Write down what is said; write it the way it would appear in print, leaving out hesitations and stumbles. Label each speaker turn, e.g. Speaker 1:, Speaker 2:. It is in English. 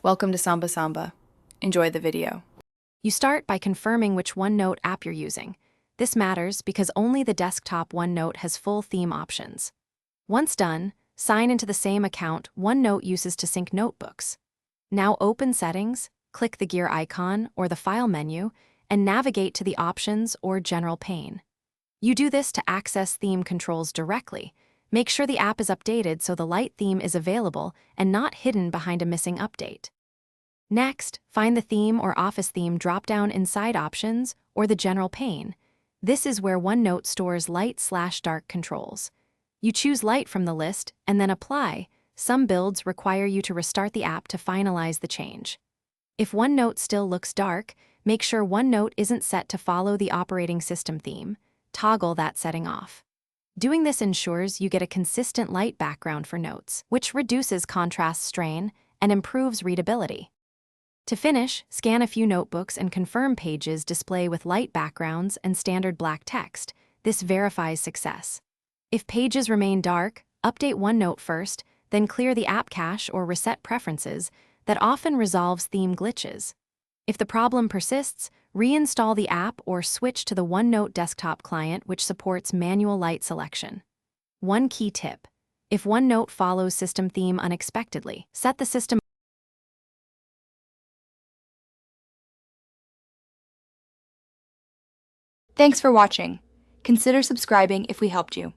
Speaker 1: Welcome to Samba Samba. Enjoy the video.
Speaker 2: You start by confirming which OneNote app you're using. This matters because only the desktop OneNote has full theme options. Once done, sign into the same account OneNote uses to sync notebooks. Now open Settings, click the gear icon or the File menu, and navigate to the Options or General pane. You do this to access theme controls directly. Make sure the app is updated so the light theme is available and not hidden behind a missing update. Next, find the Theme or Office Theme drop-down inside Options or the General pane. This is where OneNote stores light/dark controls. You choose Light from the list and then Apply. Some builds require you to restart the app to finalize the change. If OneNote still looks dark, make sure OneNote isn't set to follow the operating system theme. Toggle that setting off. Doing this ensures you get a consistent light background for notes, which reduces contrast strain and improves readability. To finish, scan a few notebooks and confirm pages display with light backgrounds and standard black text. This verifies success. If pages remain dark, update OneNote first, then clear the app cache or reset preferences. That often resolves theme glitches. If the problem persists, reinstall the app or switch to the OneNote desktop client, which supports manual light selection. One key tip: if OneNote follows system theme unexpectedly, set the system.
Speaker 3: Thanks for watching. Consider subscribing if we helped you.